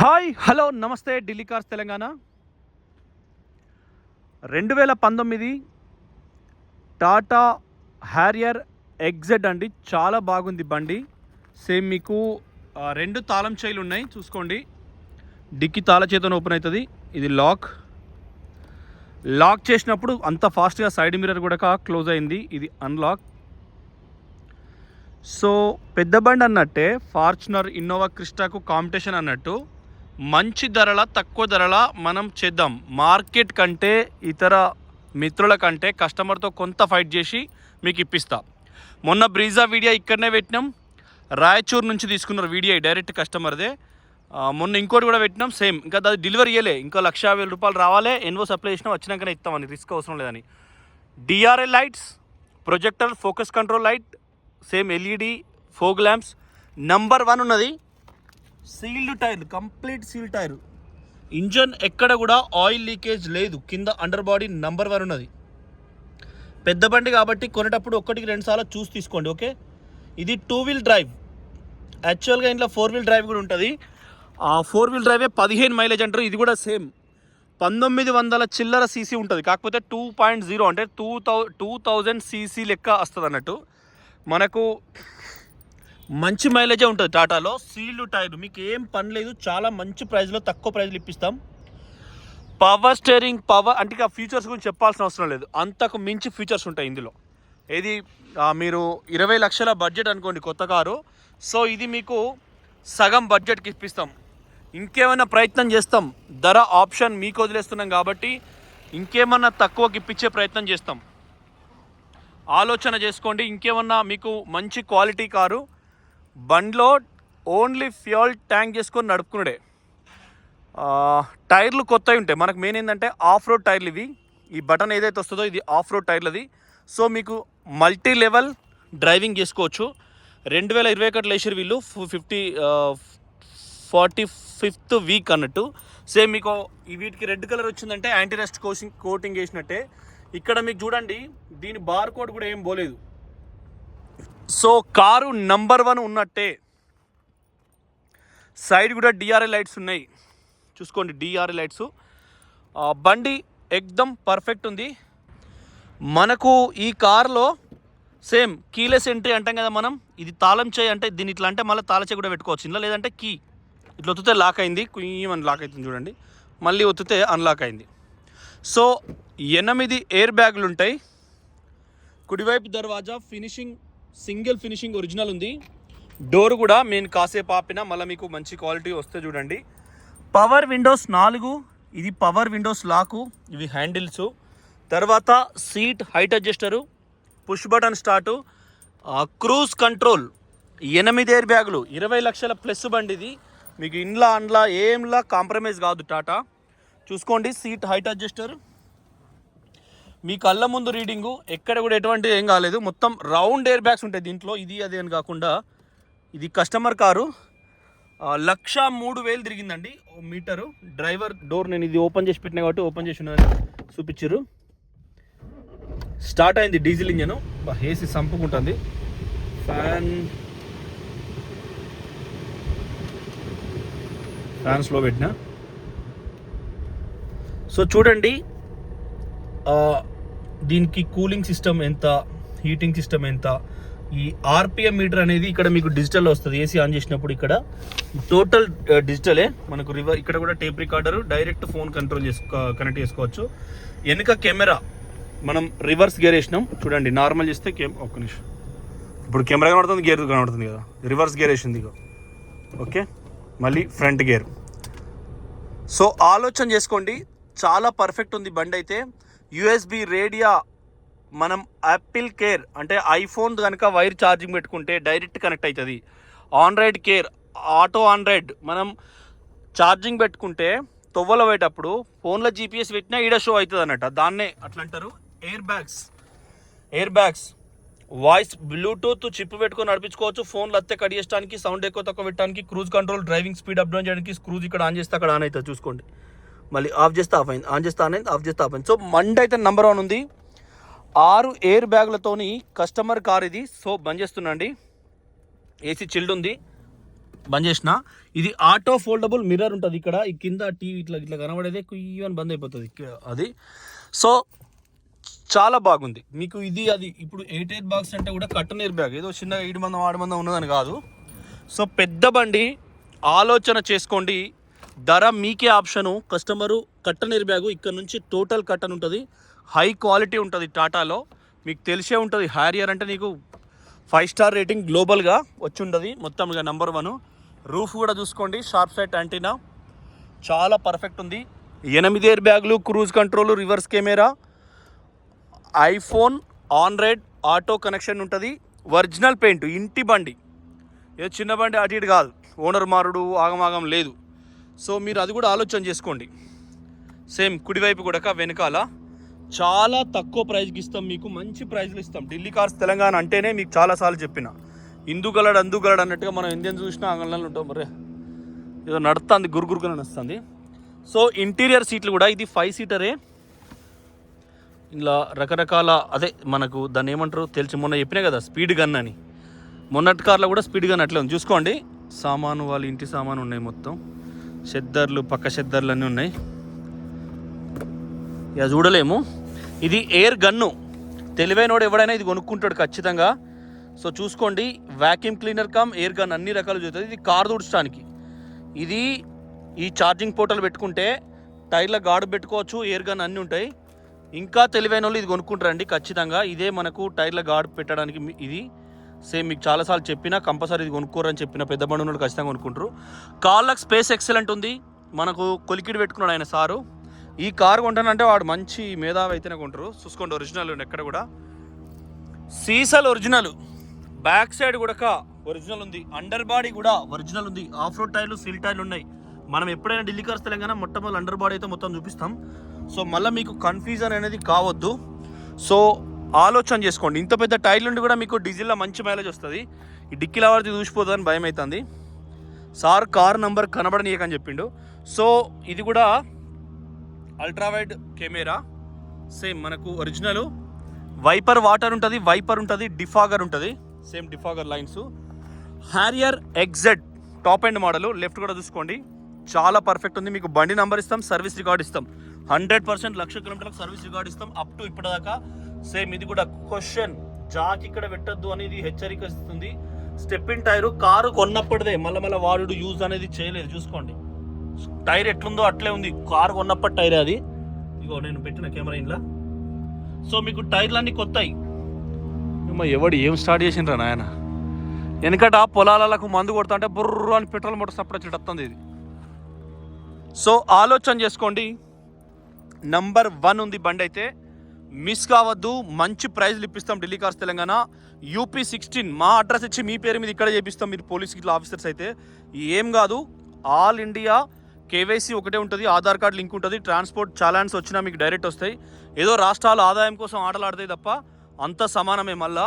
Hi hello నమస్తే Delhi cars Telangana 2019 Tata Harrier XZ అండి. చాలా బాగుంది బండి. సేమ్ మీకు రెండు తాళం చైలు ఉన్నాయి చూసుకోండి. డిక్కి తాళ చేతను ఓపెన్ అవుతుంది. ఇది లాక్ చేసినప్పుడు అంత ఫాస్ట్గా సైడ్ మిర్రర్ కూడా క్లోజ్ అయింది. ఇది అన్లాక్. సో పెద్ద బండి అన్నట్టే ఫార్చునర్ ఇన్నోవా క్రిస్టాకు కాంపిటీషన్ అన్నట్టు మంచి ధరల తక్కువ ధరల మనం చేద్దాం. మార్కెట్ కంటే ఇతర మిత్రుల కంటే కస్టమర్తో కొంత ఫైట్ చేసి మీకు ఇప్పిస్తా. మొన్న బ్రీజా వీడియో ఇక్కడనే పెట్టినాం. రాయచూర్ నుంచి తీసుకున్నారు వీడియో డైరెక్ట్ కస్టమర్దే. మొన్న ఇంకోటి కూడా పెట్టినాం సేమ్. ఇంకా అది డెలివరీ ఇవ్వలే. ఇంకా ₹1,50,000 రావాలి. ఎన్వో సప్లై చేసినా వచ్చినాకనే ఇస్తామని, రిస్క్ అవసరం లేదని. DRL lights, projector, focus control light, same LED, fog lamps. Number 1 ఉన్నది. Sealed tyre, complete seal tyre. Engine ఎక్కడ కూడా ఆయిల్ లీకేజ్ లేదు. కింద అండర్ బాడీ నంబర్ 1 ఉన్నది. పెద్ద బండి కాబట్టి కొనేటప్పుడు 1-2 సార్లు చూసి తీసుకోండి. ఓకే, ఇది 2 వీల్ డ్రైవ్. యాక్చువల్గా ఇంట్లో 4 వీల్ డ్రైవ్ కూడా ఉంటుంది. ఆ 4 వీల్ డ్రైవే 15 మైలేజ్ అంటారు. ఇది కూడా సేమ్ 1900 చిల్లర సీసీ ఉంటుంది. కాకపోతే 2.0 అంటే 2000 సీసీ లెక్క వస్తుంది అన్నట్టు. మనకు మంచి మైలేజే ఉంటుంది టాటాలో. సీల్డ్ టైర్, మీకు ఏం పని లేదు. చాలా మంచి ప్రైస్లో తక్కువ ప్రైస్లో ఇప్పిస్తాం. పవర్ స్టీరింగ్, పవర్ అంటే ఇక ఫీచర్స్ గురించి చెప్పాల్సిన అవసరం లేదు. అంతకు మించి ఫీచర్స్ ఉంటాయి ఇందులో. ఇది మీరు 20 లక్షల బడ్జెట్ అనుకోండి కొత్త కారు. సో ఇది మీకు సగం బడ్జెట్కి ఇప్పిస్తాం. ఇంకేమైనా ప్రయత్నం చేస్తాం. ధర ఆప్షన్ మీకు వదిలేస్తున్నాం కాబట్టి ఇంకేమన్నా తక్కువకి ఇప్పించే ప్రయత్నం చేస్తాం. ఆలోచన చేసుకోండి. ఇంకేమన్నా మీకు మంచి క్వాలిటీ కారు బండ్లో ఓన్లీ ఫ్యూయల్ ట్యాంక్ చేసుకొని నడుపుకున్నాడే. టైర్లు కొత్తవి ఉంటాయి. మనకు మెయిన్ ఏంటంటే ఆఫ్ రోడ్ టైర్లు ఇవి. ఈ బటన్ ఏదైతే వస్తుందో ఇది ఆఫ్ రోడ్ టైర్లది. సో మీకు మల్టీ లెవెల్ డ్రైవింగ్ చేసుకోవచ్చు. 2021 వేసారు వీళ్ళు 45th వీక్ అన్నట్టు. సేమ్ మీకు ఈ వీటికి రెడ్ కలర్ వచ్చిందంటే యాంటీ రస్ట్ కోటింగ్ వేసినట్టే. ఇక్కడ మీకు చూడండి, దీని బార్ కోడ్ కూడా ఏం పోలేదు. సో కారు నంబర్ 1 ఉన్నట్టే. సైడ్ కూడా డిఆర్ఎల్ లైట్స్ ఉన్నాయి చూసుకోండి. DRL lights. బండి ఎక్దమ్ పర్ఫెక్ట్ ఉంది. మనకు ఈ కార్లో సేమ్ కీలెస్ ఎంట్రీ అంటాం కదా మనం. ఇది తాళం చేయి అంటే దీన్ని ఇట్లా అంటే మళ్ళీ తాళం చేయి కూడా పెట్టుకోవచ్చు ఇంట్లో. లేదంటే కీ ఇట్లా ఒత్తితే లాక్ అయింది, కుయ్యమని లాక్ అవుతుంది చూడండి. మళ్ళీ ఒత్తితే అన్లాక్ అయింది. సో 8 ఎయిర్ బ్యాగులు ఉంటాయి. కుడివైపు దర్వాజా ఫినిషింగ్ సింగిల్ ఫినిషింగ్ ఒరిజినల్ ఉంది. డోర్ కూడా నేను కాసేపు ఆపినా మళ్ళీ మీకు మంచి క్వాలిటీ వస్తే చూడండి. Power windows 4. ఇది పవర్ విండోస్ లాకు. ఇవి హ్యాండిల్స్. తర్వాత seat height adjuster, push button start, cruise control, 8 air బ్యాగులు. 20 లక్షల ప్లస్ బండి ఇది. మీకు అండ్లా ఏంలా కాంప్రమైజ్ కాదు టాటా. చూసుకోండి. సీట్ హైట్ అడ్జస్టర్, మీ కళ్ళ ముందు రీడింగు, ఎక్కడ కూడా ఎటువంటి ఏం కాలేదు. మొత్తం రౌండ్ ఎయిర్ బ్యాగ్స్ ఉంటాయి దీంట్లో. ఇది అదే అని కాకుండా ఇది కస్టమర్ కారు. 1,03,000 తిరిగిందండి మీటరు. డ్రైవర్ డోర్ నేను ఇది ఓపెన్ చేసి పెట్టినా కాబట్టి ఓపెన్ చేసి ఉన్నదని చూపించారు. స్టార్ట్ అయింది డీజిల్ ఇంజను. ఏసీ సంపుకుంటుంది. ఫ్యాన్ స్లో పెట్టినా. సో చూడండి, దీనికి కూలింగ్ సిస్టమ్ ఎంత, హీటింగ్ సిస్టమ్ ఎంత, ఈ ఆర్పిఎం మీటర్ అనేది ఇక్కడ మీకు డిజిటల్ వస్తుంది. ఏసీ ఆన్ చేసినప్పుడు ఇక్కడ టోటల్ డిజిటలే. మనకు ఇక్కడ కూడా tape recorder, direct phone control connect చేసుకోవచ్చు. వెనుక కెమెరా, మనం రివర్స్ గేర్ వేసినాం చూడండి. నార్మల్ చేస్తే ఒక్క నిమిషం, ఇప్పుడు కెమెరా కనబడుతుంది, గేర్ కనబడుతుంది కదా. రివర్స్ గేర్ వేసింది ఇక. ఓకే, మళ్ళీ ఫ్రంట్ గేర్. సో ఆలోచన చేసుకోండి. చాలా పర్ఫెక్ట్ ఉంది బండి అయితే. యూఎస్బి రేడియా, మనం యాపిల్ కేర్ అంటే ఐఫోన్ కనుక వైర్ ఛార్జింగ్ పెట్టుకుంటే డైరెక్ట్ కనెక్ట్ అవుతుంది. ఆండ్రాయిడ్ కేర్, ఆటో ఆండ్రాయిడ్ మనం ఛార్జింగ్ పెట్టుకుంటే తొవ్వలో పోయేటప్పుడు ఫోన్లో జీపీఎస్ పెట్టినా ఈడ షో అవుతుంది అన్నట్టు. దాన్నే అట్లా అంటారు. Air bags, voice Bluetooth chip పెట్టుకొని నడిపించుకోవచ్చు. ఫోన్లు అత్తే కట్ చేయడానికి, సౌండ్ ఎక్కువ తక్కువ పెట్టడానికి, cruise control, driving speed up down చేయడానికి. క్రూజ్ ఇక్కడ ఆన్ చేస్తే అక్కడ ఆన్ అవుతుంది చూసుకోండి. మళ్ళీ ఆఫ్ చేస్తే ఆఫ్ అయింది, ఆన్ చేస్తే ఆన్ అయింది, ఆఫ్ చేస్తే ఆఫ్ అయింది. సో మండి అయితే నంబర్ 1 ఉంది. 6 ఎయిర్ బ్యాగులతోని కస్టమర్ కార్ ఇది. సో బంద్ చేస్తున్నాండి. ఏసీ చిల్డ్ ఉంది. బంద్ చేసిన. ఇది ఆటో ఫోల్డబుల్ మిర్రర్ ఉంటుంది ఇక్కడ, ఈ కింద టీవీ ఇట్లా ఇట్లా కనబడేదే కుయ్యని బంద్ అయిపోతుంది అది. సో చాలా బాగుంది మీకు ఇది. అది ఇప్పుడు 8 బాక్స్ అంటే కూడా కట్టన్ ఎయిర్ బ్యాగ్, ఏదో చిన్నగా 7 మందం 6 మందం ఉన్నదని కాదు. సో పెద్ద బండి, ఆలోచన చేసుకోండి. ధర మీకే ఆప్షను. కస్టమరు కట్టన్ ఎయిర్ బ్యాగు ఇక్కడ నుంచి టోటల్ కట్టన్ ఉంటుంది, హై క్వాలిటీ ఉంటుంది. టాటాలో మీకు తెలిసే ఉంటుంది, హ్యారియర్ అంటే నీకు 5 స్టార్ రేటింగ్ గ్లోబల్గా వచ్చి ఉంటుంది మొత్తం ఇక నెంబర్ 1. రూఫ్ కూడా చూసుకోండి, షార్ప్ సైట్ యాంటీనా చాలా పర్ఫెక్ట్ ఉంది. 8 ఎయిర్ బ్యాగులు, cruise control, reverse camera, iPhone Android auto connection ఉంటుంది. ఒరిజినల్ పెయింట్, ఇంటి బండి, ఏదో చిన్న బండి అటు ఇటు కాదు, ఓనర్ మారుడు ఆగమాగం లేదు. సో మీరు అది కూడా ఆలోచన చేసుకోండి. సేమ్ కుడివైపు కూడా వెనకాల చాలా తక్కువ ప్రైస్కి ఇస్తాం మీకు, మంచి ప్రైజ్లు ఇస్తాం. ఢిల్లీ కార్స్ తెలంగాణ అంటేనే మీకు చాలాసార్లు చెప్పిన, ఇందుగలడు అందుగలడు అన్నట్టుగా మనం ఇండియన్ చూసినా ఆంగ్లంలో ఉంటాం. మరే ఏదో నడుస్తుంది, గురుగురుగా నడుస్తుంది. సో ఇంటీరియర్ సీట్లు కూడా ఇది 5 సీటరే. ఇలా రకరకాల అదే మనకు దాన్ని ఏమంటారు తెలిసి, మొన్న చెప్పినా కదా స్పీడ్ గన్ అని, మొన్నటి కార్లో కూడా స్పీడ్ గన్ అట్లే ఉంది. చూసుకోండి, సామాను వాళ్ళ ఇంటి సామాను ఉన్నాయి మొత్తం, షెద్దర్లు పక్క షెద్దర్లు అన్నీ ఉన్నాయి. ఇక చూడలేము. ఇది ఎయిర్ గన్ను, తెలివైనోడు ఎవడైనా ఇది కొనుక్కుంటాడు ఖచ్చితంగా. సో చూసుకోండి, vacuum cleaner come air gun అన్ని రకాలు చూస్తుంది. ఇది కార్ తుడచడానికి, ఇది ఈ ఛార్జింగ్ పోర్టల్ పెట్టుకుంటే టైర్ల గాడు పెట్టుకోవచ్చు, ఎయిర్ గన్ అన్నీ ఉంటాయి. ఇంకా తెలివైన వాళ్ళు ఇది కొనుక్కుంటారండి ఖచ్చితంగా. ఇదే మనకు టైర్ల గాడు పెట్టడానికి. ఇది సేమ్ మీకు చాలాసార్లు చెప్పినా, కంపల్సరీ ఇది కొనుక్కోరని చెప్పిన, పెద్ద బండి ఉన్నోళ్ళు ఖచ్చితంగా కొనుక్కుంటారు. కార్లకు స్పేస్ ఎక్సలెంట్ ఉంది. మనకు కొలికిడి పెట్టుకున్నాడు ఆయన సారు. ఈ కారు కొంటానంటే వాడు మంచి మేధావి అయితేనే కొంటారు. చూసుకోండి, ఒరిజినల్ ఎక్కడ కూడా సీసల్ ఒరిజినల్, బ్యాక్ సైడ్ కూడా ఒరిజినల్ ఉంది, అండర్ బాడీ కూడా ఒరిజినల్ ఉంది. ఆఫ్ రోడ్ టైర్లు, సీల్ టైర్లు ఉన్నాయి. మనం ఎప్పుడైనా ఢిల్లీ కార్స్ తెలంగాణ మొట్టమొదటి అండర్ బాడీ అయితే మొత్తం చూపిస్తాం. సో మళ్ళీ మీకు కన్ఫ్యూజన్ అనేది కావద్దు. సో ఆలోచన చేసుకోండి, ఇంత పెద్ద టైర్లు ఉండి కూడా మీకు డీజిల్లో మంచి మైలేజ్ వస్తుంది. ఈ డిక్కీల వాడితే చూసిపోతుందని భయం అవుతుంది. సార్ కార్ నంబర్ కనబడనీయకని చెప్పిండు. సో ఇది కూడా అల్ట్రా వైడ్ కెమెరా, సేమ్ మనకు ఒరిజినల్. వైపర్ వాటర్ ఉంటుంది, వైపర్ ఉంటుంది, డిఫాగర్ ఉంటుంది, same defogger lines. Harrier XZ top end model. Left కూడా చూసుకోండి, చాలా పర్ఫెక్ట్ ఉంది. మీకు బండి నంబర్ ఇస్తాం, సర్వీస్ రికార్డ్ ఇస్తాం, 100% 1,00,000 కిలోమీటర్లకు సర్వీస్ రికార్డ్ ఇస్తాం అప్ టు ఇప్పటిదాకా. సేమ్ ఇది కూడా క్వశ్చన్, జాక్ ఇక్కడ పెట్టద్దు అనేది హెచ్చరిక ఇస్తుంది. స్టెప్ ఇన్ టైరు, కారు కొన్నప్పటిదే, మళ్ళీ వాడు యూజ్ అనేది చేయలేదు. చూసుకోండి టైర్ ఎట్లుందో అట్లే ఉంది, కారు కొన్నప్పటి టైర్ అది. ఇగో నేను పెట్టిన కెమెరా ఇంట్లో. సో మీకు టైర్లు అన్నీ కొత్తాయి. ఎవడు ఏం స్టార్ట్ చేసిండ్రా నాయన, వెనకట పొలాలకు మందు కొడతా అంటే బుర్రు అని పెట్రోల్ మోటార్ సపరేట్ వస్తుంది ఇది. సో ఆలోచన చేసుకోండి, నంబర్ 1 ఉంది బండి అయితే, మిస్ కావద్దు. మంచి ప్రైజ్లు ఇప్పిస్తాం ఢిల్లీ కార్స్ తెలంగాణ. యూపీ 16 మా అడ్రస్ ఇచ్చి మీ పేరు మీద ఇక్కడ చేపిస్తాం. మీరు పోలీస్ ఇట్లా ఆఫీసర్స్ అయితే ఏం కాదు, ఆల్ ఇండియా కేవైసీ ఒకటే ఉంటుంది, ఆధార్ కార్డు లింక్ ఉంటుంది. ట్రాన్స్పోర్ట్ చాలాన్స్ వచ్చినా మీకు డైరెక్ట్ వస్తాయి. ఏదో రాష్ట్రాల ఆదాయం కోసం ఆటలాడతాయి తప్ప అంత సమానమే మళ్ళా.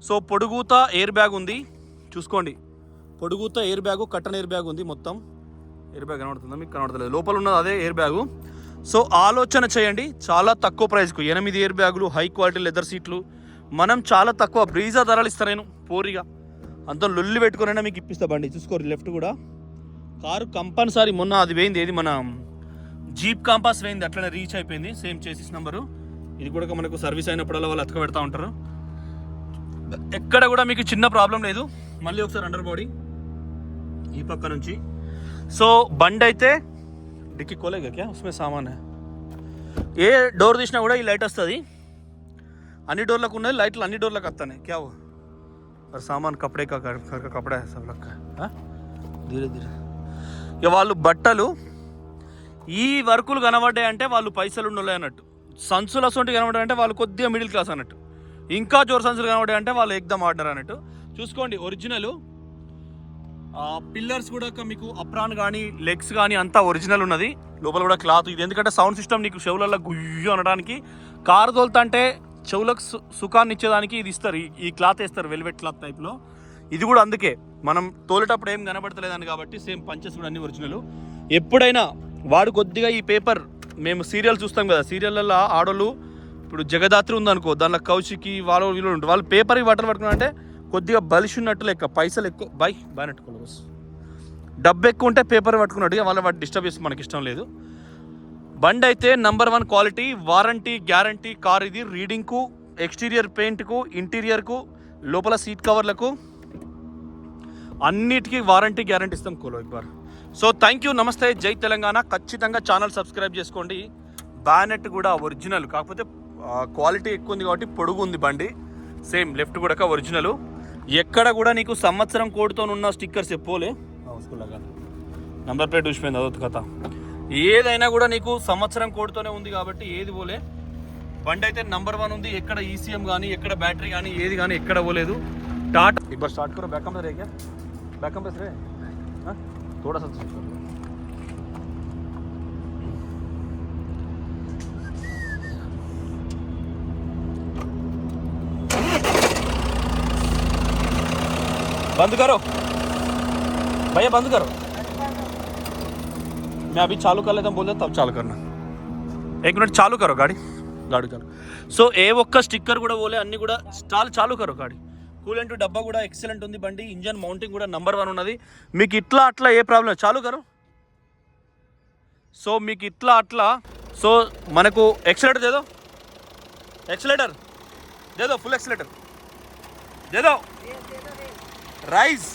సో పొడుగుత ఎయిర్ బ్యాగ్ ఉంది, చూసుకోండి. పొడుగుత ఎయిర్ బ్యాగు, కట్టన్ ఎయిర్ బ్యాగ్ ఉంది. మొత్తం ఎయిర్ బ్యాగ్ కనబడుతుందా మీకు? కనబడతలేదు, లోపల ఉన్నది అదే ఎయిర్ బ్యాగు. సో ఆలోచన చేయండి, చాలా తక్కువ ప్రైస్కు 8 ఎయిర్ బ్యాగులు, హై క్వాలిటీ లెదర్ సీట్లు. మనం చాలా తక్కువ బ్రీజా ధరలు ఇస్తాను నేను పోరిగా, అంత లొల్లి పెట్టుకునైనా మీకు ఇప్పిస్తా బండి. చూసుకోరు లెఫ్ట్ కూడా కారు కంపల్సరీ. మొన్న అది పోయింది, ఏది మన జీప్ కాంపాస్ పోయింది, అట్లనే రీచ్ అయిపోయింది. Same chassis number. ఇది కూడా మనకు సర్వీస్ అయినప్పుడల్లా వాళ్ళు అతక పెడతా ఉంటారు. ఎక్కడ కూడా మీకు చిన్న ప్రాబ్లం లేదు. మళ్ళీ ఒకసారి అండర్ బాడీ ఈ పక్క నుంచి. సో బండి అయితే డిక్కీ కోలేగా క్యా ఉస్మే సామాన్ హై, ఏ డోర్ తీసినా కూడా ఈ లైట్ వస్తుంది. అన్ని డోర్లకు ఉన్నది లైట్లు, అన్ని డోర్లకు వస్తాయి. క్యా और सामान कपड़े का घर का कपड़ा है सब रखा है धीरे धीरे. ఇక వాళ్ళు బట్టలు ఈ వర్కులు కనబడ్డాయి అంటే వాళ్ళు పైసలు ఉండలే అన్నట్టు. సంచులు అసొంటి కనబడ్డాయి అంటే వాళ్ళు కొద్దిగా మిడిల్ క్లాస్ అన్నట్టు. ఇంకా జోరు సంచులు కనబడ్డాయి అంటే వాళ్ళు ఎగ్దమ్ ఆర్డర్ అన్నట్టు. చూసుకోండి ఒరిజినల్. పిల్లర్స్ కూడా మీకు అప్రాన్ కానీ లెగ్స్ కానీ అంతా ఒరిజినల్ ఉన్నది. లోపల కూడా క్లాత్ ఇది, ఎందుకంటే సౌండ్ సిస్టమ్ నీకు చెవులలో గుయ్యు అనడానికి. కారు తోలుతుంటే చెవులకు సుఖాన్ని ఇచ్చేదానికి ఇది ఇస్తారు, ఈ క్లాత్ వేస్తారు, వెల్వెట్ క్లాత్ టైప్లో. ఇది కూడా అందుకే మనం తోలేటప్పుడు ఏం కనబడతలేదని కాబట్టి సేమ్ పంచెస్ కూడా అన్ని ఒరిజినల్. ఎప్పుడైనా వాడు కొద్దిగా ఈ పేపర్, మేము సీరియల్ చూస్తాం కదా, సీరియళ్ళల్లో ఆడోళ్ళు ఇప్పుడు జగదాత్రి ఉందనుకో, దానిలో కౌశికి వాళ్ళు వీళ్ళు ఉంటారు, వాళ్ళు పేపర్కి బట్టలు పట్టుకున్నా అంటే కొద్దిగా బలిసి ఉన్నట్టు లెక్క, పైసలు ఎక్కువ బాయ్ నెట్టుకోవాలి. డబ్బు ఎక్కువ ఉంటే పేపర్ పట్టుకున్నట్టుగా వాళ్ళ వాటి డిస్టర్బ్ చేసి మనకి ఇష్టం లేదు. బండి అయితే number 1 quality, warranty guarantee car ఇది. రీడింగ్కు, ఎక్స్టీరియర్ పెయింట్కు, ఇంటీరియర్కు, లోపల సీట్ కవర్లకు అన్నిటికీ వారంటీ గ్యారంటీ ఇస్తాం కూలో బార్. సో థ్యాంక్ యూ, నమస్తే, జై తెలంగాణ. ఖచ్చితంగా ఛానల్ సబ్స్క్రైబ్ చేసుకోండి. బ్యానెట్ కూడా ఒరిజినల్, కాకపోతే క్వాలిటీ ఎక్కువ ఉంది కాబట్టి పొడుగు ఉంది బండి. సేమ్ లెఫ్ట్ కూడా ఒరిజినల్. ఎక్కడ కూడా నీకు సంవత్సరం కోడ్తో ఉన్న స్టిక్కర్స్ ఎప్పోలే, నంబర్ ప్లేట్ చూసిపోయింది అదొక కథ. ఏదైనా కూడా నీకు సంవత్సరం కోడ్తోనే ఉంది కాబట్టి ఏది పోలే. బండి అయితే నంబర్ 1 ఉంది. ఎక్కడ ఈసీఎం కానీ, ఎక్కడ బ్యాటరీ కానీ, ఏది కానీ ఎక్కడ పోలేదు. టాటా एक बार स्टार्ट करो. बैक कंप्रेसर है क्या? बैक कंप्रेसर है? हाँ थोड़ा सा बंद करो भैया, बंद करो. मैं अभी चालू कर लेता हूँ, बोल तब चालू करना. 1 मिनट चालू करो गाड़ी चालू. సో ఏ ఒక్క స్టిక్కర్ కూడా పోలే, అన్ని కూడా చాలు కరో గాడి. కూలెంట్ డబ్బా కూడా ఎక్సలెంట్ ఉంది బండి. ఇంజన్ మౌంటింగ్ కూడా నంబర్ 1 ఉన్నది. మీకు ఇట్లా అట్లా ఏ ప్రాబ్లం చాలు కరో. సో మీకు ఇట్లా అట్లా సో మనకు ఎక్సలేటర్ దేదో, ఎక్సలేటర్ దేదో, ఫుల్ ఎక్సలేటర్ దేదో, రైజ్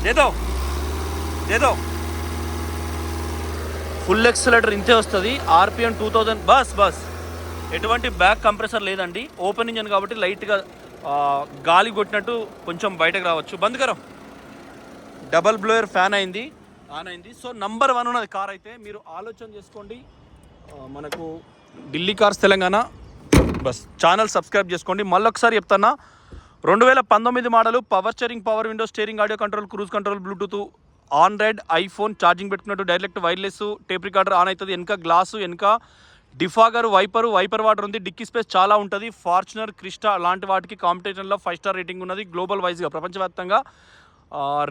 దేదో దేదో. ఫుల్ ఎక్సలేటర్ ఇంతే వస్తుంది. ఆర్పిఎం 2000. బస్ ఎటువంటి బ్యాక్ కంప్రెసర్ లేదండి. ఓపెన్ ఇంజన్ కాబట్టి లైట్గా గాలి కొట్టినట్టు కొంచెం బయటకు రావచ్చు. బంద్ కరో. డబల్ బ్లోయర్ ఫ్యాన్ ఆన్ అయింది. సో నంబర్ 1 ఉన్నది కార్ అయితే. మీరు ఆలోచన చేసుకోండి. మనకు ఢిల్లీ కార్స్ తెలంగాణ. బస్ ఛానల్ సబ్స్క్రైబ్ చేసుకోండి. మళ్ళొకసారి చెప్తున్నా, 2019 model, power steering, power window, steering, audio control, cruise control, Bluetooth, on ride, iPhone charging పెట్టుకున్నట్టు, direct wireless, tape recorder on అవుతుంది. వెనక గ్లాసు, వెనక డిఫాగర్, వైపర్ వాటర్ ఉంది. డిక్కీ స్పేస్ చాలా ఉంటుంది. ఫార్చునర్, క్రిస్టా లాంటి వాటికి కాంపిటీషన్లో 5 స్టార్ రేటింగ్ ఉన్నది. గ్లోబల్ వైజ్గా ప్రపంచవ్యాప్తంగా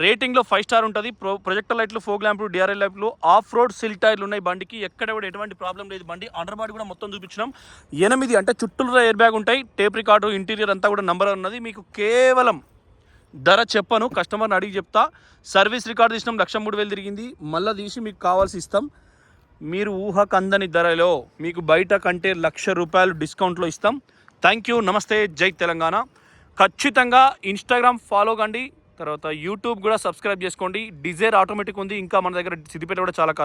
రేటింగ్లో 5 స్టార్ ఉంటుంది. ప్రొజెక్టర్ లైట్లు, ఫోగ్ ల్యాంపులు, డిఆర్ఎల్ లైట్లు, ఆఫ్ రోడ్ సిల్ టైర్లు ఉన్నాయి బండికి. ఎక్కడ కూడా ఎటువంటి ప్రాబ్లం లేదు. బండి అండర్ బాడీ కూడా మొత్తం చూపించినాం. 8 అంటే చుట్టూ ఎయిర్ బ్యాగ్ ఉంటాయి. టేప్ రికార్డు, ఇంటీరియర్ అంతా కూడా నంబర్ ఉన్నది. మీకు కేవలం ధర చెప్పను, కస్టమర్ని అడిగి చెప్తా. సర్వీస్ రికార్డు తీసినాం, 1,03,000 తిరిగింది. మళ్ళీ తీసి మీకు కావాల్సి ఇస్తాం. మీరు ఊహకు అందని ధరలో మీకు బయట కంటే ₹1,00,000 డిస్కౌంట్లో ఇస్తాం. థ్యాంక్ యూ, నమస్తే, జై తెలంగాణ. ఖచ్చితంగా ఇన్స్టాగ్రామ్ ఫాలో కండి. తర్వాత యూట్యూబ్ కూడా సబ్స్క్రైబ్ చేసుకోండి. డిజైర్ ఆటోమేటిక్ ఉంది. ఇంకా మన దగ్గర సిద్దిపేట కూడా చాలా కార్లు